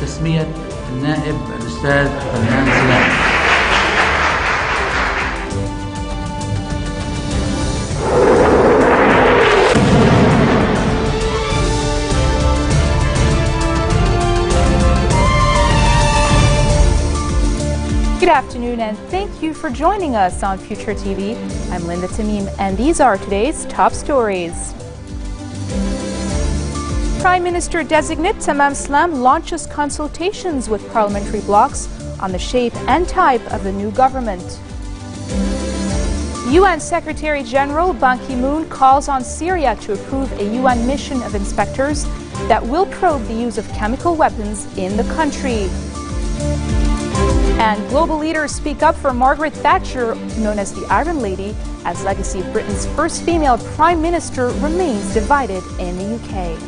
تسمية النائب الأستاذ فنان سلام. Good afternoon and thank you for joining us on Future TV. I'm Linda Tamim and these are today's top stories. Prime Minister-designate Tamam Slam launches consultations with parliamentary blocs on the shape and type of the new government. UN Secretary-General Ban Ki-moon calls on Syria to approve a UN mission of inspectors that will probe the use of chemical weapons in the country. And global leaders speak up for Margaret Thatcher, known as the Iron Lady, as legacy of Britain's first female Prime Minister remains divided in the UK.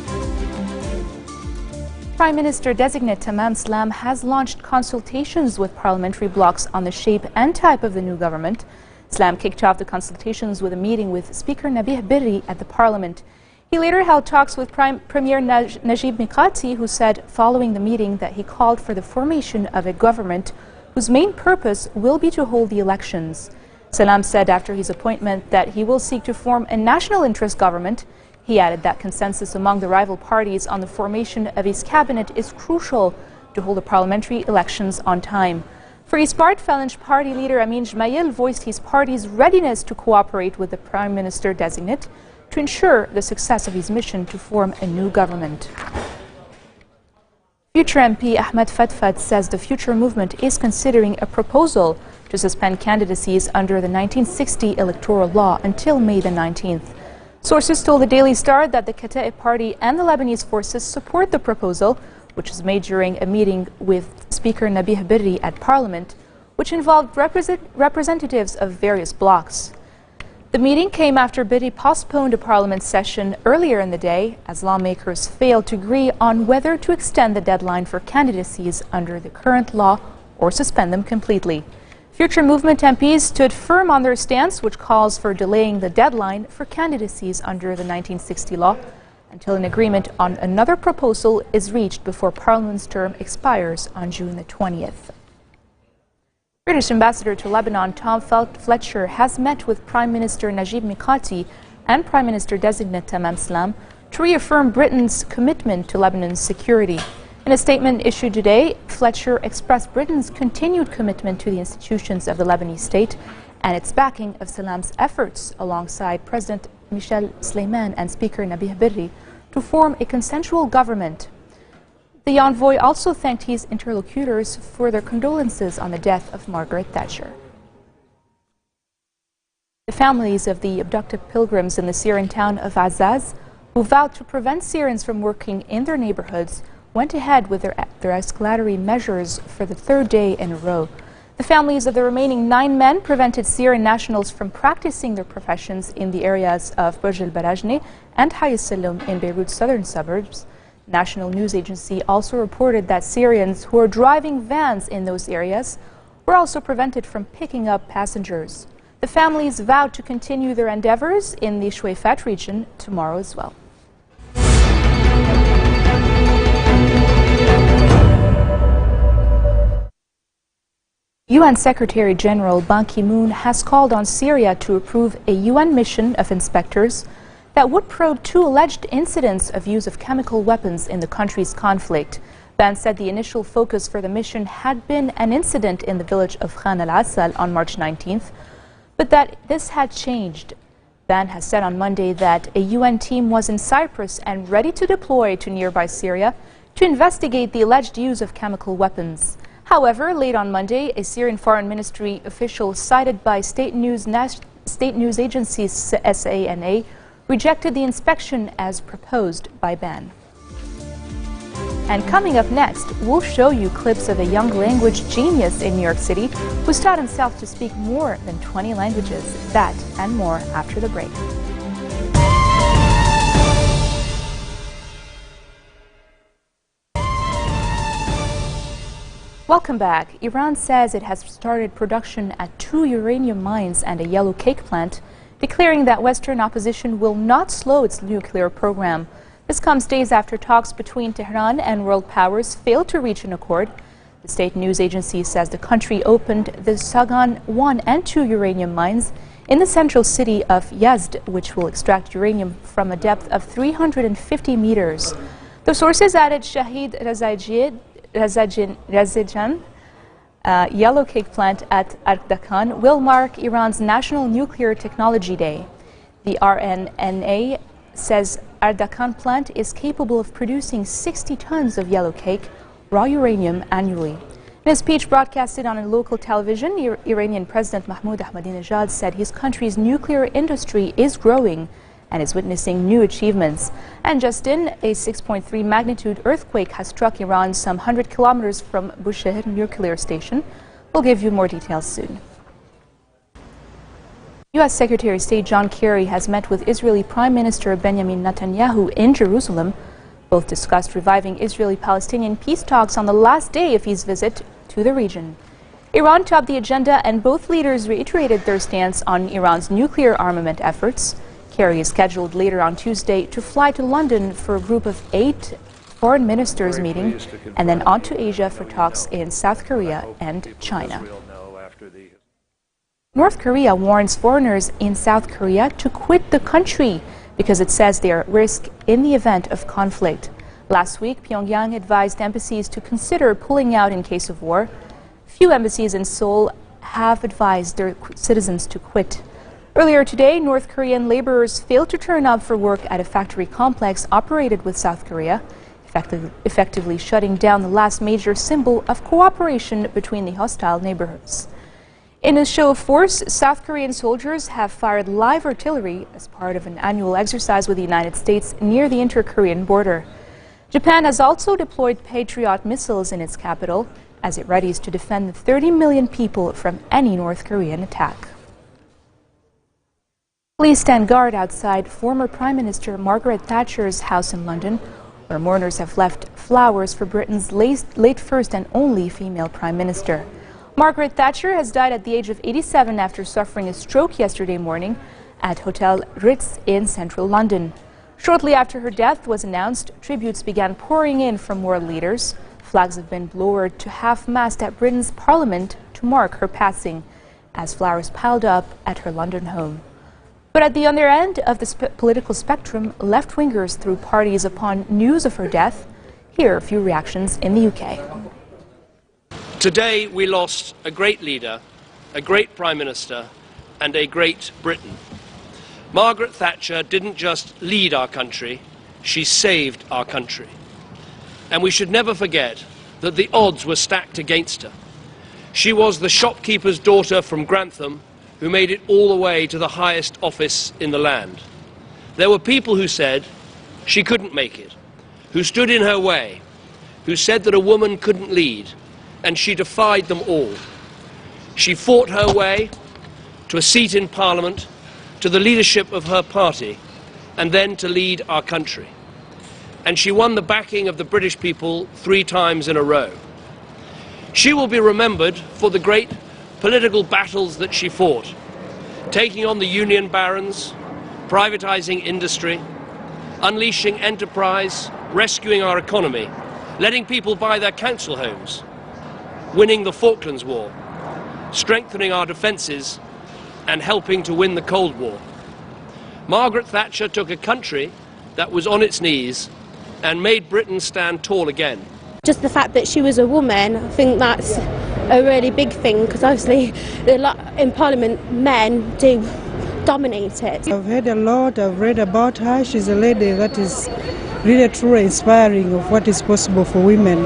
Prime Minister-designate Tamam Slam has launched consultations with parliamentary blocs on the shape and type of the new government. Slam kicked off the consultations with a meeting with Speaker Nabih Berri at the Parliament. He later held talks with Premier Najib Mikati, who said following the meeting that he called for the formation of a government whose main purpose will be to hold the elections. Salam said after his appointment that he will seek to form a national interest government. He added that consensus among the rival parties on the formation of his cabinet is crucial to hold the parliamentary elections on time. For his part, Phalange Party leader Amin Jmail voiced his party's readiness to cooperate with the Prime Minister-designate to ensure the success of his mission to form a new government. Future MP Ahmed Fadfad says the Future movement is considering a proposal to suspend candidacies under the 1960 electoral law until May the 19th. Sources told the Daily Star that the Kataib Party and the Lebanese forces support the proposal, which was made during a meeting with Speaker Nabih Berri at Parliament, which involved representatives of various blocs. The meeting came after Berri postponed a Parliament session earlier in the day as lawmakers failed to agree on whether to extend the deadline for candidacies under the current law or suspend them completely. Future Movement MPs stood firm on their stance, which calls for delaying the deadline for candidacies under the 1960 law until an agreement on another proposal is reached before Parliament's term expires on June the 20th. British Ambassador to Lebanon Tom Fletcher has met with Prime Minister Najib Mikati and Prime Minister-designate Tamam Slam to reaffirm Britain's commitment to Lebanon's security. In a statement issued today, Fletcher expressed Britain's continued commitment to the institutions of the Lebanese state and its backing of Salam's efforts alongside President Michel Sleiman and Speaker Nabih Berri to form a consensual government. The envoy also thanked his interlocutors for their condolences on the death of Margaret Thatcher. The families of the abducted pilgrims in the Syrian town of Azaz, who vowed to prevent Syrians from working in their neighborhoods, went ahead with their escalatory measures for the third day in a row. The families of the remaining 9 men prevented Syrian nationals from practicing their professions in the areas of Burj al-Barajne and Hayy Salom in Beirut's southern suburbs. National news agency also reported that Syrians who are driving vans in those areas were also prevented from picking up passengers. The families vowed to continue their endeavors in the Shuaifat region tomorrow as well. UN Secretary-General Ban Ki-moon has called on Syria to approve a UN mission of inspectors that would probe 2 alleged incidents of use of chemical weapons in the country's conflict. Ban said the initial focus for the mission had been an incident in the village of Khan al-Asal on March 19th, but that this had changed. Ban has said on Monday that a UN team was in Cyprus and ready to deploy to nearby Syria to investigate the alleged use of chemical weapons. However, late on Monday, a Syrian Foreign Ministry official cited by state news agency SANA rejected the inspection as proposed by Ban. And coming up next, we'll show you clips of a young language genius in New York City who taught himself to speak more than 20 languages. That and more after the break. Welcome back. Iran says it has started production at 2 uranium mines and a yellow cake plant, declaring that Western opposition will not slow its nuclear program. This comes days after talks between Tehran and world powers failed to reach an accord. The state news agency says the country opened the Sagan 1 and 2 uranium mines in the central city of Yazd, which will extract uranium from a depth of 350 meters. The sources added Shahid Razajan, yellow cake plant at Ardakan, will mark Iran's National Nuclear Technology Day. The RNNA says Ardakan plant is capable of producing 60 tons of yellow cake, raw uranium, annually. In a speech broadcasted on a local television, Iranian President Mahmoud Ahmadinejad said his country's nuclear industry is growing and is witnessing new achievements. And just in, a 6.3 magnitude earthquake has struck Iran some 100 kilometers from Bushehr nuclear station. We'll give you more details soon. U.S. Secretary of State John Kerry has met with Israeli Prime Minister Benjamin Netanyahu in Jerusalem. Both discussed reviving Israeli-Palestinian peace talks on the last day of his visit to the region. Iran topped the agenda, and both leaders reiterated their stance on Iran's nuclear armament efforts. Kerry is scheduled later on Tuesday to fly to London for a group of 8 foreign ministers meeting, and then on to Asia for talks in South Korea and China. North Korea warns foreigners in South Korea to quit the country because it says they are at risk in the event of conflict. Last week, Pyongyang advised embassies to consider pulling out in case of war. Few embassies in Seoul have advised their citizens to quit. Earlier today, North Korean laborers failed to turn up for work at a factory complex operated with South Korea, effectively shutting down the last major symbol of cooperation between the hostile neighborhoods. In a show of force, South Korean soldiers have fired live artillery as part of an annual exercise with the United States near the inter-Korean border. Japan has also deployed Patriot missiles in its capital as it readies to defend the 30 million people from any North Korean attack. Police stand guard outside former Prime Minister Margaret Thatcher's house in London, where mourners have left flowers for Britain's late first and only female Prime Minister. Margaret Thatcher has died at the age of 87 after suffering a stroke yesterday morning at Hotel Ritz in central London. Shortly after her death was announced, tributes began pouring in from world leaders. Flags have been lowered to half-mast at Britain's Parliament to mark her passing, as flowers piled up at her London home. But at the other end of the political spectrum, left-wingers threw parties upon news of her death. Here are a few reactions in the UK. Today we lost a great leader, a great Prime Minister, and a great Britain. Margaret Thatcher didn't just lead our country, she saved our country. And we should never forget that the odds were stacked against her. She was the shopkeeper's daughter from Grantham who made it all the way to the highest office in the land. There were people who said she couldn't make it, who stood in her way, who said that a woman couldn't lead, and she defied them all. She fought her way to a seat in Parliament, to the leadership of her party, and then to lead our country. And she won the backing of the British people 3 times in a row. She will be remembered for the great political battles that she fought, taking on the union barons, privatizing industry, unleashing enterprise, rescuing our economy, letting people buy their council homes, winning the Falklands War, strengthening our defences, and helping to win the Cold War. Margaret Thatcher took a country that was on its knees and made Britain stand tall again. Just the fact that she was a woman, I think that's a really big thing, because obviously in Parliament men do dominate it. I've heard a lot, I've read about her. She's a lady that is really truly inspiring of what is possible for women.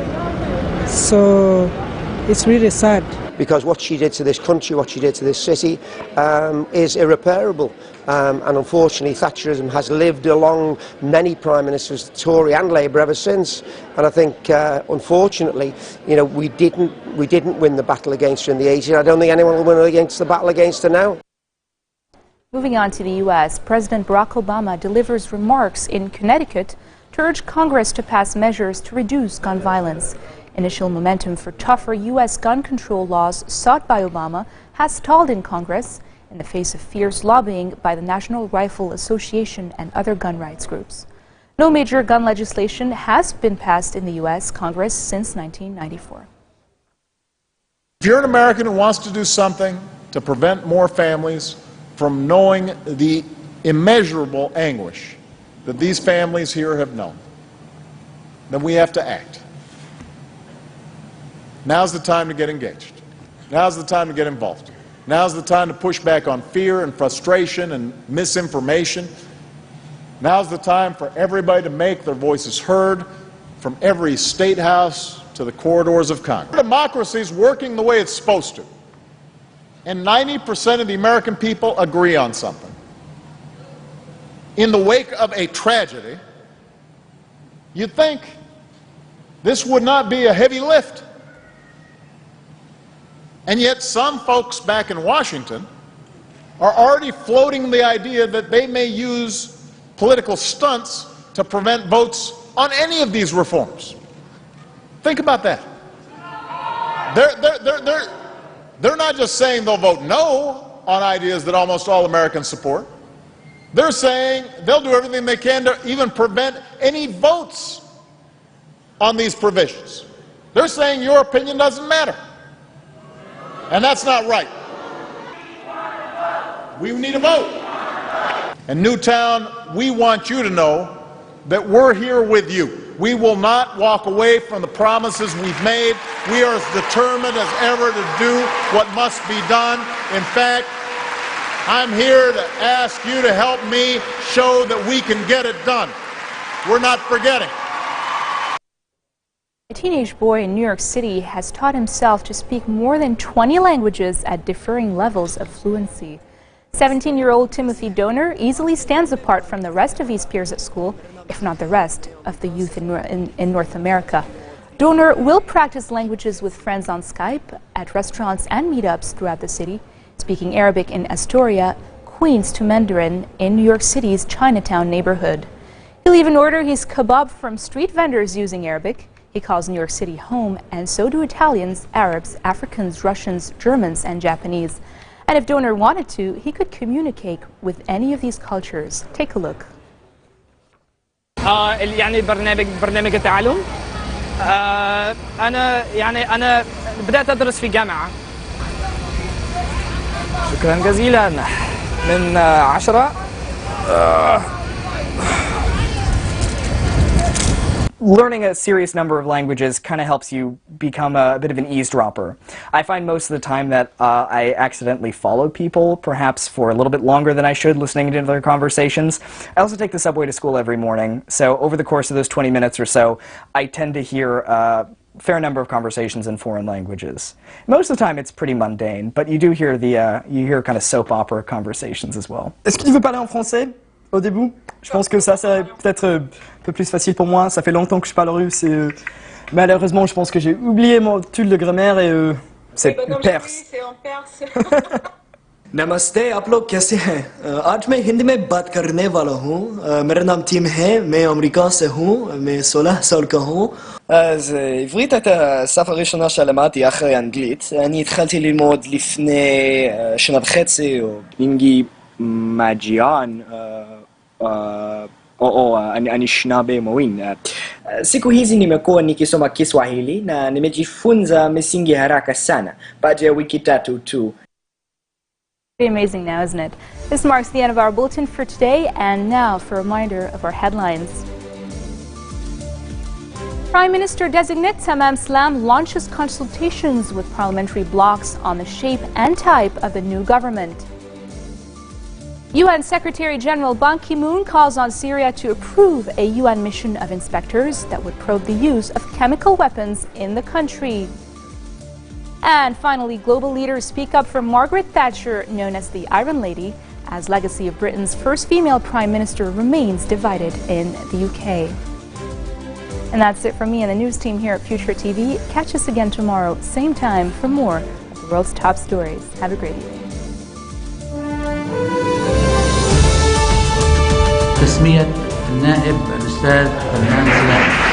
So it's really sad. Because what she did to this country, what she did to this city, is irreparable. And unfortunately, Thatcherism has lived along many prime ministers, Tory and Labour, ever since. And I think, unfortunately, you know, we didn't win the battle against her in the 80s. I don't think anyone will win against the battle against her now. Moving on to the U.S., President Barack Obama delivers remarks in Connecticut to urge Congress to pass measures to reduce gun violence. Initial momentum for tougher U.S. gun control laws sought by Obama has stalled in Congress in the face of fierce lobbying by the National Rifle Association and other gun rights groups. No major gun legislation has been passed in the U.S. Congress since 1994. If you're an American who wants to do something to prevent more families from knowing the immeasurable anguish that these families here have known, then we have to act. Now's the time to get engaged. Now's the time to get involved. Now's the time to push back on fear and frustration and misinformation. Now's the time for everybody to make their voices heard, from every state house to the corridors of Congress. Democracy is working the way it's supposed to. And 90% of the American people agree on something. In the wake of a tragedy, you'd think this would not be a heavy lift. And yet some folks back in Washington are already floating the idea that they may use political stunts to prevent votes on any of these reforms. Think about that. They're not just saying they'll vote no on ideas that almost all Americans support. They're saying they'll do everything they can to even prevent any votes on these provisions. They're saying your opinion doesn't matter. And that's not right. We need a vote. And Newtown, we want you to know that we're here with you. We will not walk away from the promises we've made. We are as determined as ever to do what must be done. In fact, I'm here to ask you to help me show that we can get it done. We're not forgetting. A teenage boy in New York City has taught himself to speak more than 20 languages at differing levels of fluency. 17-year-old Timothy Donor easily stands apart from the rest of his peers at school, if not the rest of the youth in North America. Donor will practice languages with friends on Skype, at restaurants and meetups throughout the city, speaking Arabic in Astoria, Queens to Mandarin in New York City's Chinatown neighborhood. He'll even order his kebab from street vendors using Arabic. He calls New York City home, and so do Italians, Arabs, Africans, Russians, Germans, and Japanese. And if Donor wanted to, he could communicate with any of these cultures. Take a look. يعني برنامج التعلم أنا بدأت أدرس في جامعة. شكرا جزيلا. من 10. Learning a serious number of languages kind of helps you become a bit of an eavesdropper. I find most of the time that I accidentally follow people, perhaps for a little bit longer than I should, listening to their conversations. I also take the subway to school every morning, so over the course of those 20 minutes or so, I tend to hear a fair number of conversations in foreign languages. Most of the time it's pretty mundane, but you do hear you hear kind of soap opera conversations as well. Est-ce que tu veux parler en français au début? Je pense que ça serait peut-être un peu plus facile pour moi. Ça fait longtemps que je parle russe et malheureusement je pense que j'ai oublié mon tulle de grammaire et c'est perse. C'est en perse. नमस्ते आप लोग कैसे हैं आज मैं हिंदी में बात करने वाला हूँ मेरा नाम टीम है मैं अमेरिका से हूँ मैं 16 साल का हूँ אז עברית הייתה השפה הראשונה שלמדתי אחרי אנגלית. אני התחלתי ללמוד לפני שנה וחצי או אינגי מג'יאן אני shnabe mawin. Siku hizi nimekuwa nikisoma Kiswahili na nimejifunza misingi haraka sana baada ya wiki tatu tu. Amazing now, isn't it? This marks the end of our bulletin for today, and now for a reminder of our headlines. Prime Minister-designate Tamam Slam launches consultations with parliamentary blocs on the shape and type of the new government. UN Secretary-General Ban Ki-moon calls on Syria to approve a UN mission of inspectors that would probe the use of chemical weapons in the country. And finally, global leaders speak up for Margaret Thatcher, known as the Iron Lady, as legacy of Britain's first female Prime Minister remains divided in the UK. And that's it from me and the news team here at Future TV. Catch us again tomorrow, same time, for more of the world's top stories. Have a great evening. تسمية النائب الأستاذ فنان سلام.